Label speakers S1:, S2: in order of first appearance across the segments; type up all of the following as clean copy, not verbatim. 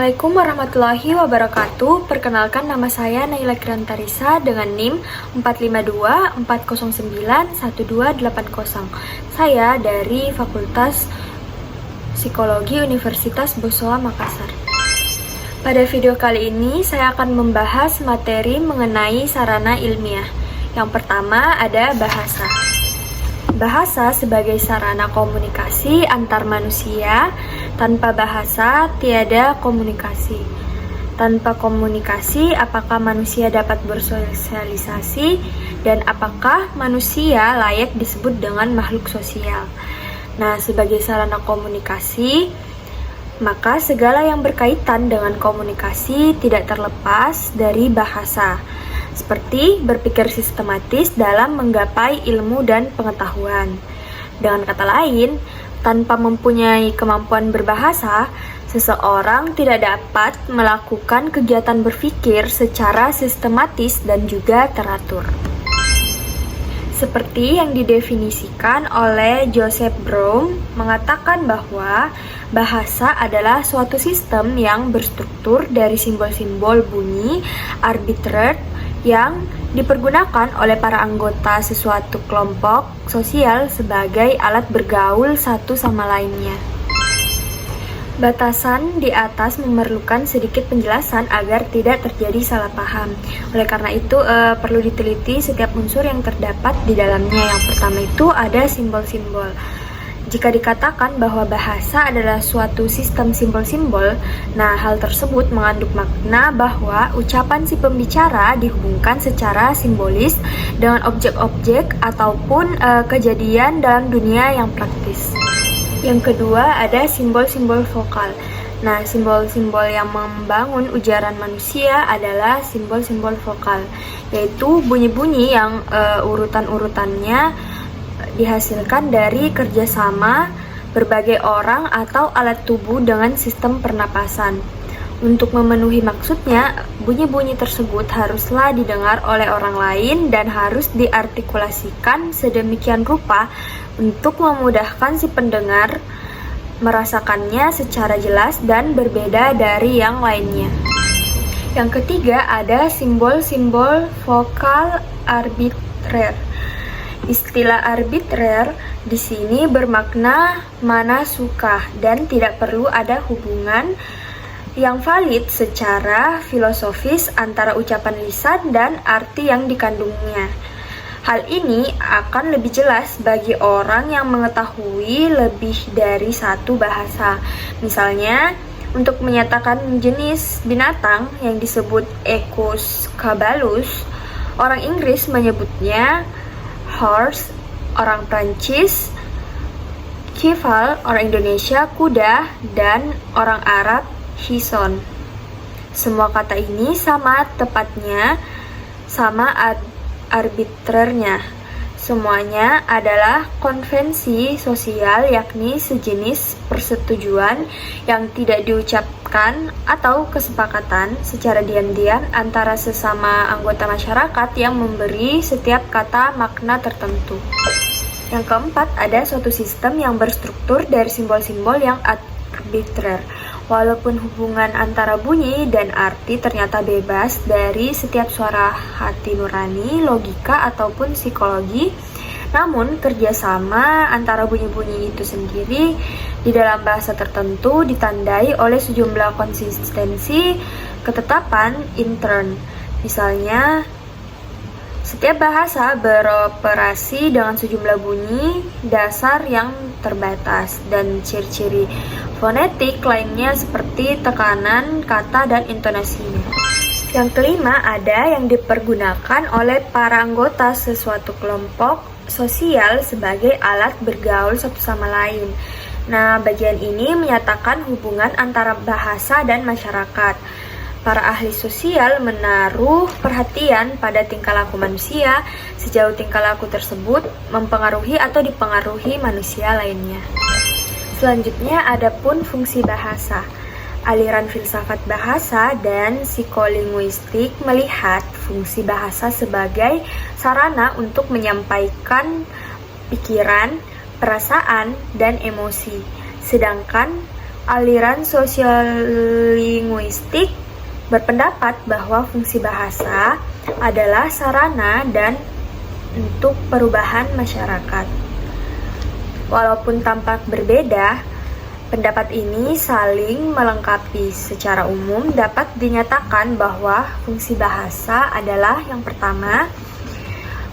S1: Assalamualaikum warahmatullahi wabarakatuh. Perkenalkan, nama saya Naila Kirantarisa dengan NIM 45240912880. Saya dari Fakultas Psikologi Universitas Bosowa Makassar. Pada video kali ini saya akan membahas materi mengenai sarana ilmiah. Yang pertama ada bahasa. Bahasa sebagai sarana komunikasi antar manusia. Tanpa bahasa, tiada komunikasi. Tanpa komunikasi, apakah manusia dapat bersosialisasi? Dan apakah manusia layak disebut dengan makhluk sosial? Nah, sebagai sarana komunikasi, maka segala yang berkaitan dengan komunikasi tidak terlepas dari bahasa. Seperti berpikir sistematis dalam menggapai ilmu dan pengetahuan. Dengan kata lain, tanpa mempunyai kemampuan berbahasa, seseorang tidak dapat melakukan kegiatan berpikir secara sistematis dan juga teratur. Seperti yang didefinisikan oleh Joseph Brown, mengatakan bahwa bahasa adalah suatu sistem yang berstruktur dari simbol-simbol bunyi arbitrer yang dipergunakan oleh para anggota sesuatu kelompok sosial sebagai alat bergaul satu sama lainnya. Batasan di atas memerlukan sedikit penjelasan agar tidak terjadi salah paham. Oleh karena itu, perlu diteliti setiap unsur yang terdapat di dalamnya. Yang pertama itu ada simbol-simbol. Jika dikatakan bahwa bahasa adalah suatu sistem simbol-simbol, nah hal tersebut mengandung makna bahwa ucapan si pembicara dihubungkan secara simbolis dengan objek-objek ataupun kejadian dalam dunia yang praktis. Yang kedua ada simbol-simbol vokal. Nah, simbol-simbol yang membangun ujaran manusia adalah simbol-simbol vokal, yaitu bunyi-bunyi yang urutan-urutannya dihasilkan dari kerjasama berbagai orang atau alat tubuh dengan sistem pernapasan. Untuk memenuhi maksudnya, bunyi-bunyi tersebut haruslah didengar oleh orang lain dan harus diartikulasikan sedemikian rupa untuk memudahkan si pendengar merasakannya secara jelas dan berbeda dari yang lainnya. Yang ketiga ada simbol-simbol vokal arbitrer. Istilah arbitrer di sini bermakna mana suka dan tidak perlu ada hubungan yang valid secara filosofis antara ucapan lisan dan arti yang dikandungnya. Hal ini akan lebih jelas bagi orang yang mengetahui lebih dari satu bahasa. Misalnya, untuk menyatakan jenis binatang yang disebut Equus caballus, orang Inggris menyebutnya horse, orang Prancis cheval, orang Indonesia kuda, dan orang Arab hison. Semua kata ini sama tepatnya sama arbitrernya. Semuanya adalah konvensi sosial, yakni sejenis persetujuan yang tidak diucapkan atau kesepakatan secara diam-diam antara sesama anggota masyarakat yang memberi setiap kata makna tertentu. Yang keempat, ada suatu sistem yang berstruktur dari simbol-simbol yang arbitrer. Walaupun hubungan antara bunyi dan arti ternyata bebas dari setiap suara hati nurani, logika, ataupun psikologi, namun kerjasama antara bunyi-bunyi itu sendiri di dalam bahasa tertentu ditandai oleh sejumlah konsistensi ketetapan intern. Misalnya, setiap bahasa beroperasi dengan sejumlah bunyi dasar yang terbatas dan ciri-ciri fonetik lainnya seperti tekanan kata dan intonasinya. Yang kelima, ada yang dipergunakan oleh para anggota sesuatu kelompok sosial sebagai alat bergaul satu sama lain. Nah, bagian ini menyatakan hubungan antara bahasa dan masyarakat. Para ahli sosial menaruh perhatian pada tingkah laku manusia sejauh tingkah laku tersebut mempengaruhi atau dipengaruhi manusia lainnya. Selanjutnya ada pun fungsi bahasa. Aliran filsafat bahasa dan psikolinguistik melihat fungsi bahasa sebagai sarana untuk menyampaikan pikiran, perasaan, dan emosi. Sedangkan Aliran sosiolinguistik berpendapat bahwa fungsi bahasa adalah sarana dan untuk perubahan masyarakat. Walaupun tampak berbeda, pendapat ini saling melengkapi. Secara umum dapat dinyatakan bahwa fungsi bahasa adalah yang pertama,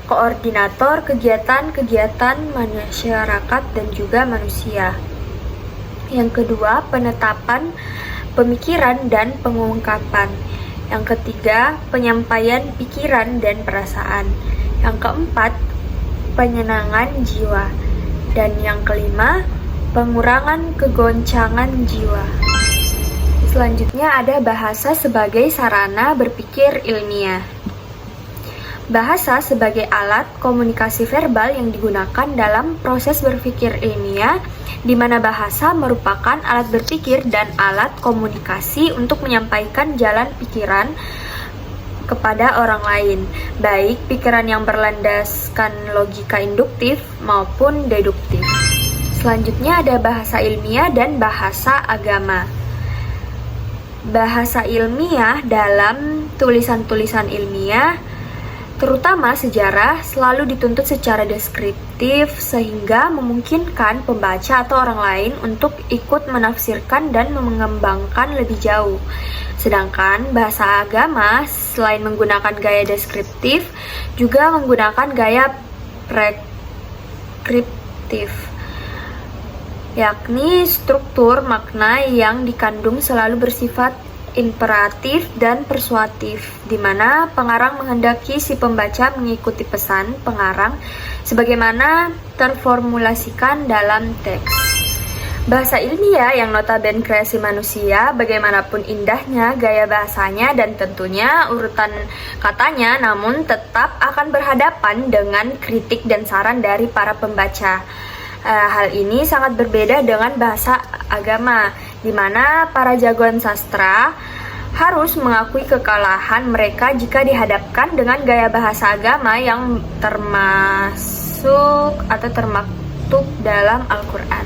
S1: koordinator kegiatan-kegiatan masyarakat dan juga manusia. Yang kedua, penetapan pemikiran dan pengungkapan. Yang ketiga, penyampaian pikiran dan perasaan. Yang keempat, penyenangan jiwa. Dan yang kelima, pengurangan kegoncangan jiwa. Selanjutnya ada bahasa sebagai sarana berpikir ilmiah. Bahasa sebagai alat komunikasi verbal yang digunakan dalam proses berpikir ilmiah, di mana bahasa merupakan alat berpikir dan alat komunikasi untuk menyampaikan jalan pikiran kepada orang lain, baik pikiran yang berlandaskan logika induktif maupun deduktif. Selanjutnya ada bahasa ilmiah dan bahasa agama. Bahasa ilmiah dalam tulisan-tulisan ilmiah, terutama sejarah, selalu dituntut secara deskriptif sehingga memungkinkan pembaca atau orang lain untuk ikut menafsirkan dan mengembangkan lebih jauh. Sedangkan bahasa agama selain menggunakan gaya deskriptif juga menggunakan gaya preskriptif, yakni struktur makna yang dikandung selalu bersifat imperatif dan persuatif, di mana pengarang menghendaki si pembaca mengikuti pesan pengarang sebagaimana terformulasikan dalam teks. Bahasa ilmiah yang notabene kreasi manusia, bagaimanapun indahnya gaya bahasanya dan tentunya urutan katanya, namun tetap akan berhadapan dengan kritik dan saran dari para pembaca. Hal ini sangat berbeda dengan bahasa agama, di mana para jagoan sastra harus mengakui kekalahan mereka jika dihadapkan dengan gaya bahasa agama yang termaktub dalam Al-Quran.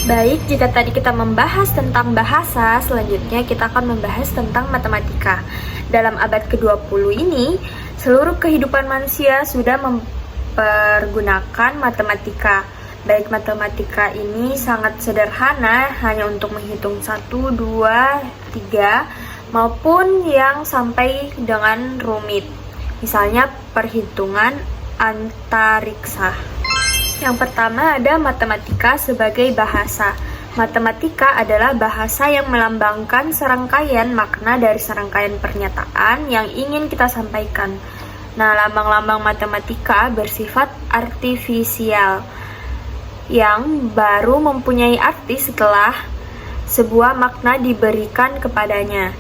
S1: Baik, jika tadi kita membahas tentang bahasa, selanjutnya kita akan membahas tentang matematika. Dalam abad ke-20 ini, seluruh kehidupan manusia sudah mempergunakan matematika. Baik matematika ini sangat sederhana, hanya untuk menghitung 1, 2, 3, maupun yang sampai dengan rumit. Misalnya perhitungan antariksa. Yang pertama ada matematika sebagai bahasa. Matematika adalah bahasa yang melambangkan serangkaian makna dari serangkaian pernyataan yang ingin kita sampaikan. Nah, lambang-lambang matematika bersifat artifisial, yang baru mempunyai arti setelah sebuah makna diberikan kepadanya.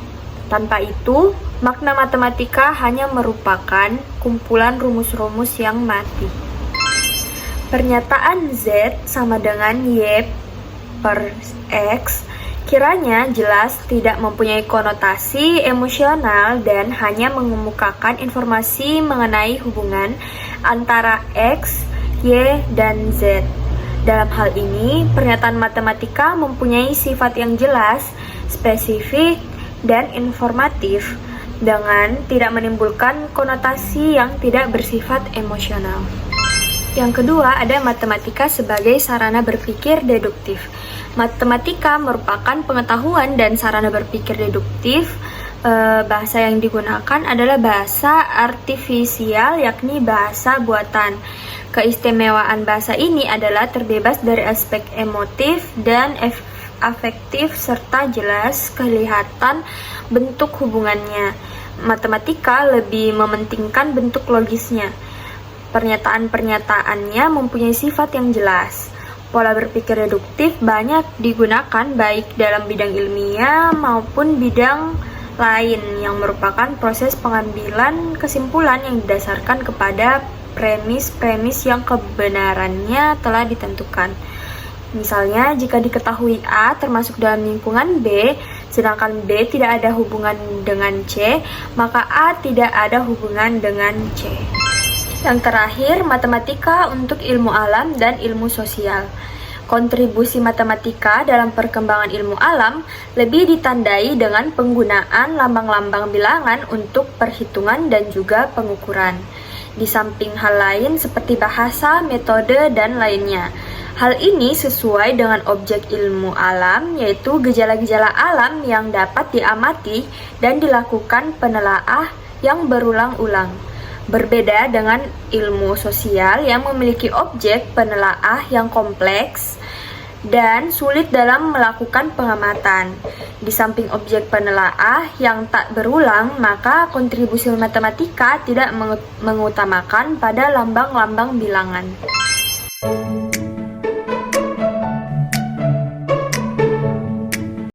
S1: Tanpa itu, makna matematika hanya merupakan kumpulan rumus-rumus yang mati. Pernyataan Z sama dengan Y per X kiranya jelas tidak mempunyai konotasi emosional dan hanya mengemukakan informasi mengenai hubungan antara X, Y, dan Z. Dalam hal ini, pernyataan matematika mempunyai sifat yang jelas, spesifik, dan informatif dengan tidak menimbulkan konotasi yang tidak bersifat emosional. Yang kedua, ada matematika sebagai sarana berpikir deduktif. Matematika merupakan pengetahuan dan sarana berpikir deduktif. Bahasa yang digunakan adalah bahasa artifisial, yakni bahasa buatan. Keistimewaan bahasa ini adalah terbebas dari aspek emotif dan afektif serta jelas kelihatan bentuk hubungannya. Matematika lebih mementingkan bentuk logisnya. Pernyataan-pernyataannya mempunyai sifat yang jelas. Pola berpikir deduktif banyak digunakan baik dalam bidang ilmiah maupun bidang lain yang merupakan proses pengambilan kesimpulan yang didasarkan kepada premis-premis yang kebenarannya telah ditentukan. Misalnya, jika diketahui A termasuk dalam lingkungan B, sedangkan B tidak ada hubungan dengan C, maka A tidak ada hubungan dengan C. Yang terakhir, matematika untuk ilmu alam dan ilmu sosial. Kontribusi matematika dalam perkembangan ilmu alam lebih ditandai dengan penggunaan lambang-lambang bilangan untuk perhitungan dan juga pengukuran. Di samping hal lain seperti bahasa, metode, dan lainnya. Hal ini sesuai dengan objek ilmu alam, yaitu gejala-gejala alam yang dapat diamati dan dilakukan penelaah yang berulang-ulang. Berbeda dengan ilmu sosial yang memiliki objek penelaah yang kompleks dan sulit dalam melakukan pengamatan. Di samping objek penelaah yang tak berulang, maka kontribusi matematika tidak mengutamakan pada lambang-lambang bilangan.